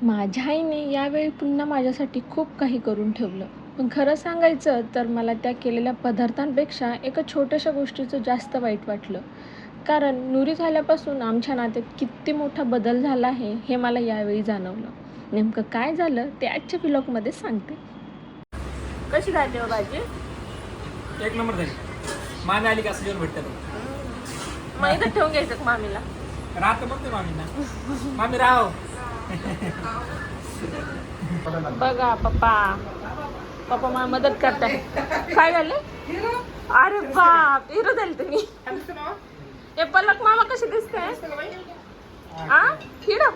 माझ्या आईने यावेळी पुन्हा माझ्यासाठी खूप काही करून ठेवलं. पण खरं सांगायचं तर मला त्या केलेल्या पदार्थांपेक्षा एका छोट्याशा गोष्टीचं जास्त वाईट वाटलं. कारण नुरी झाल्यापासून आमच्या नात्यात किती मोठा बदल झाला आहे हे मला यावेळी जाणवलं. नेमकं काय झालं ते आजच्या व्लॉगमध्ये सांगते. कशी झाली हो भाजी? एक नंबर झाली. मामी आली का असं जेवण भेटतं बघ. मग इथं ठेवून घ्यायचं का मामीला? राहतं म्हणते मामींना. मामी राव. बघा पप्पा पप्पा मला मदत करताय. काय झालं? अरे बाप, हिरो झाले तुम्ही. हे पलक मामा कशी दिसते? हिरो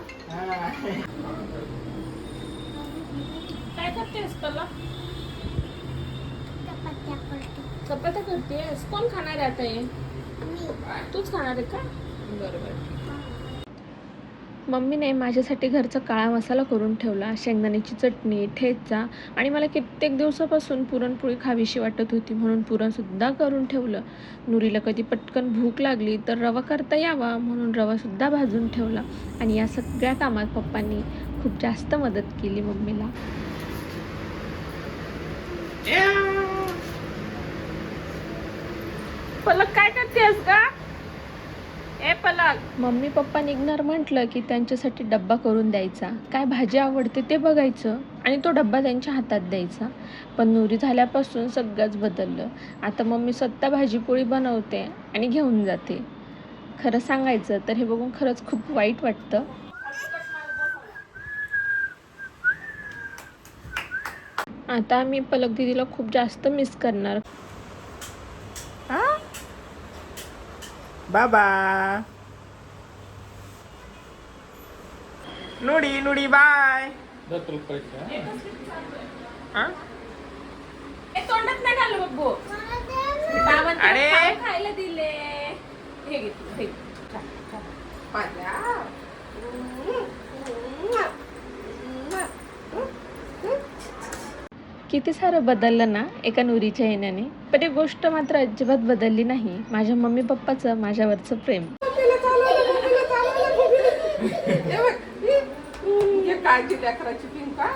काय करतेस पलक? चपात्या करतेस? कोण खाणार आहे आता हे? तूच खाणार आहे का? बरोबर. मम्मीने माझ्यासाठी घरचा काळा मसाला करून ठेवला, शेंगदाण्याची चटणी, ठेचा आणि मला कित्येक दिवसापासून पुरणपोळी खावीशी वाटत होती म्हणून पुरणसुद्धा करून ठेवलं. नुरीला कधी पटकन भूक लागली तर रवा करता यावा म्हणून रवासुद्धा भाजून ठेवला आणि या सगळ्या कामात पप्पांनी खूप जास्त मदत केली मम्मीला. पलक काय करतेस का? ए पलक. मम्मी पप्पा निघणार म्हटलं की त्यांच्यासाठी डब्बा करून द्यायचा, काय भाजी आवडते ते बघायचं आणि तो डब्बा त्यांच्या हातात द्यायचा. पण नुरी झाल्यापासून सगळंच बदललं. आता मम्मी स्वतः भाजीपोळी बनवते आणि घेऊन जाते. खरं सांगायचं तर हे बघून खरंच खूप वाईट वाटतं. आता मी पलक दीदीला खूप जास्त मिस करणार. बाबा. नुडी नुडी बाय. तोंडात नाही घालू बब्बू. अरे. खायला दिले. हे घे तू, हे घे. किती सारं बदललं ना एका नुरीच्या येण्याने. पण एक गोष्ट मात्र अजिबात बदलली नाही, माझ्या मम्मी पप्पाचं माझ्यावरचं प्रेम. काळजी लेकराची पिंका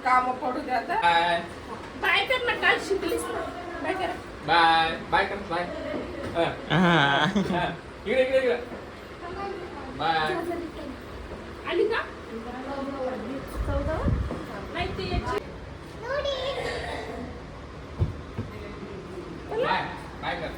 काम पडू द्या. बाय कर ना, काल शिकलीस ना. बाय कर. बाय बाय कर बाय. इकडे इकडे इकडे. बाय. आली का? नाही ती याची. बाय बाय कर.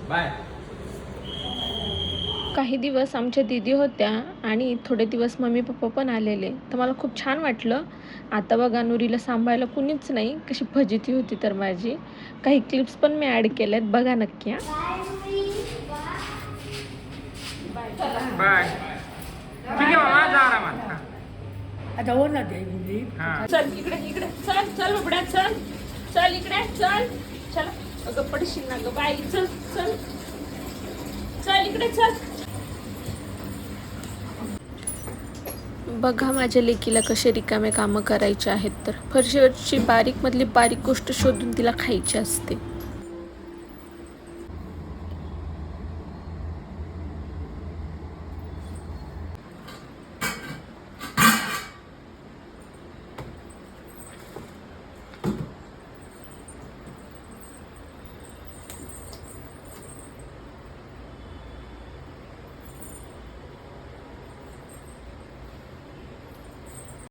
बाय. काही दिवस आमच्या दीदी होत्या आणि थोडे दिवस मम्मी पप्पा पण आलेले, तर मला खूप छान वाटलं. आता बघा नुरीला सांभाळायला कुणीच नाही, कशी फजिती होती तर माझी. काही क्लिप्स पण मी ॲड केल्यात, बघा नक्की. बाय. ठीक आहे मामा, जा आरामात. आता हो ना ते चल इकडे इकडे, चल चल बबड्या, चल चल इकडे, चल चल. अगं पडशील ना गं बाई, चल चल चल इकडे, चल. बघा माझ्या लेकीला कसे रिकामे कामं करायचे आहेत. तर फरशीवरची बारीक मधली बारीक गोष्ट शोधून तिला खायची असते.